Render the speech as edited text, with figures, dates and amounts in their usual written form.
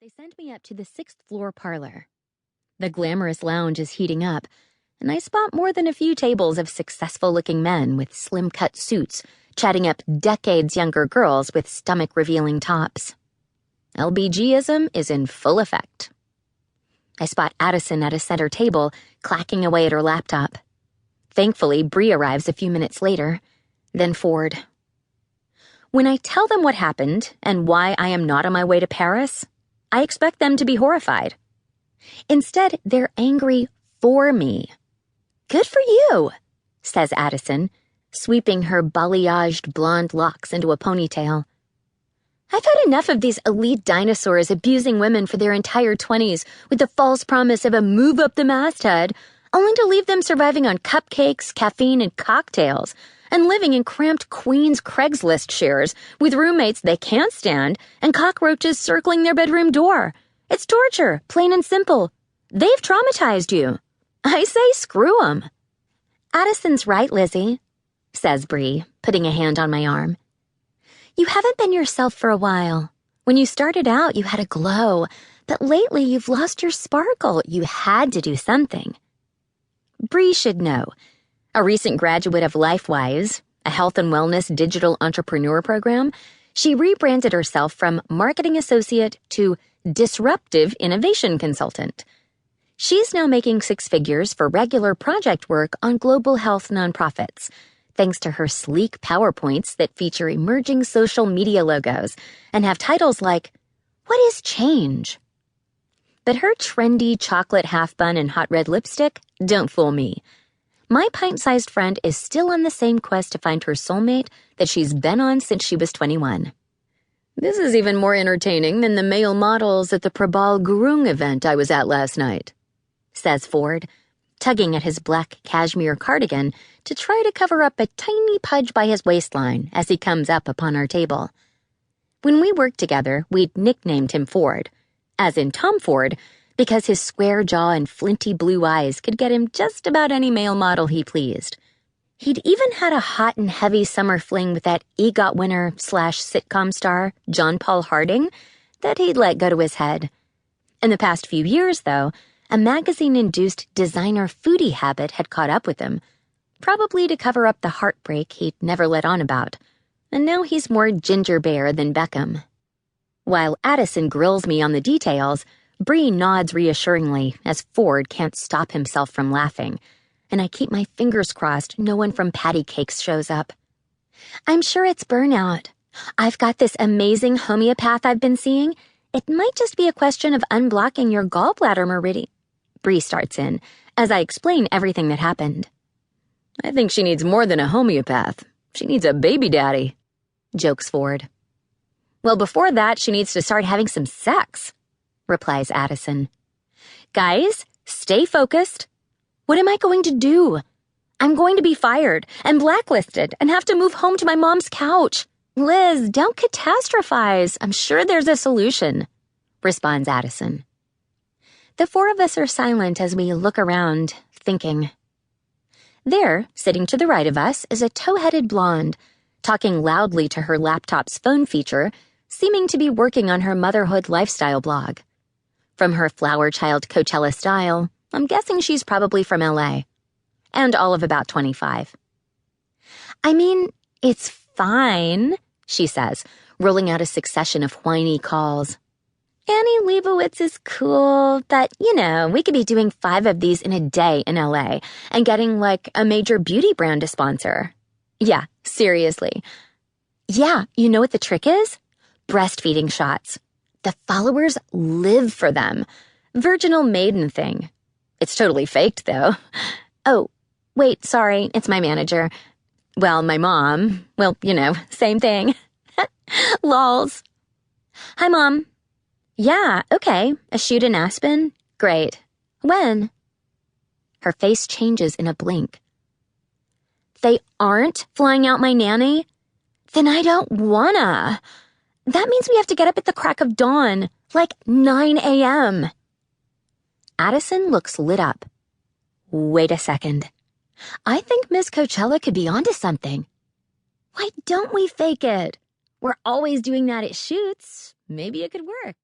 They sent me up to the 6th-floor parlor. The glamorous lounge is heating up, and I spot more than a few tables of successful-looking men with slim-cut suits chatting up decades younger girls with stomach-revealing tops. LBGism is in full effect. I spot Addison at a center table, clacking away at her laptop. Thankfully, Bree arrives a few minutes later, then Ford. When I tell them what happened and why I am not on my way to Paris, I expect them to be horrified. Instead, they're angry for me. "Good for you," says Addison, sweeping her balayaged blonde locks into a ponytail. "I've had enough of these elite dinosaurs abusing women for their entire 20s with the false promise of a move up the masthead, only to leave them surviving on cupcakes, caffeine, and cocktails, and living in cramped Queens Craigslist shares with roommates they can't stand and cockroaches circling their bedroom door. It's torture, plain and simple. They've traumatized you. I say screw 'em." "Addison's right, Lizzie," says Bree, putting a hand on my arm. "You haven't been yourself for a while. When you started out, you had a glow, but lately you've lost your sparkle. You had to do something." Bree should know. A recent graduate of LifeWise, a health and wellness digital entrepreneur program, she rebranded herself from marketing associate to disruptive innovation consultant. She's now making 6 figures for regular project work on global health nonprofits, thanks to her sleek PowerPoints that feature emerging social media logos and have titles like, "What is Change?" But her trendy chocolate half bun and hot red lipstick don't fool me. My pint-sized friend is still on the same quest to find her soulmate that she's been on since she was 21. "This is even more entertaining than the male models at the Prabal Gurung event I was at last night," says Ford, tugging at his black cashmere cardigan to try to cover up a tiny pudge by his waistline as he comes up upon our table. When we worked together, we'd nicknamed him Ford, as in Tom Ford, because his square jaw and flinty blue eyes could get him just about any male model he pleased. He'd even had a hot and heavy summer fling with that EGOT winner/sitcom star, John Paul Harding, that he'd let go to his head. In the past few years, though, a magazine-induced designer foodie habit had caught up with him, probably to cover up the heartbreak he'd never let on about, and now he's more Ginger Bear than Beckham. While Addison grills me on the details, Bree nods reassuringly as Ford can't stop himself from laughing, and I keep my fingers crossed no one from Paddy Cakes shows up. "I'm sure it's burnout. I've got this amazing homeopath I've been seeing. It might just be a question of unblocking your gallbladder meridian." Bree starts in, as I explain everything that happened. "I think she needs more than a homeopath. She needs a baby daddy," jokes Ford. "Well, before that, she needs to start having some sex," replies Addison. "Guys, stay focused. What am I going to do? I'm going to be fired and blacklisted and have to move home to my mom's couch. Liz, don't catastrophize. I'm sure there's a solution," responds Addison. The 4 of us are silent as we look around, thinking. There, sitting to the right of us, is a tow-headed blonde, talking loudly to her laptop's phone feature, seeming to be working on her motherhood lifestyle blog. From her flower child Coachella style, I'm guessing she's probably from LA. And all of about 25. "I mean, it's fine," she says, rolling out a succession of whiny calls. "Annie Leibovitz is cool, but, we could be doing 5 of these in a day in LA and getting, a major beauty brand to sponsor. Yeah, seriously. Yeah, you know what the trick is? Breastfeeding shots. The followers live for them. Virginal maiden thing. It's totally faked, though. Oh, wait, sorry, it's my manager. Well, my mom. Well, same thing. Lols. Hi, Mom. Yeah, okay. A shoot in Aspen? Great. When? Her face changes in a blink. They aren't flying out my nanny? Then I don't wanna. That means we have to get up at the crack of dawn, 9 a.m. Addison looks lit up. Wait a second. I think Miss Coachella could be onto something. Why don't we fake it? We're always doing that at shoots. Maybe it could work.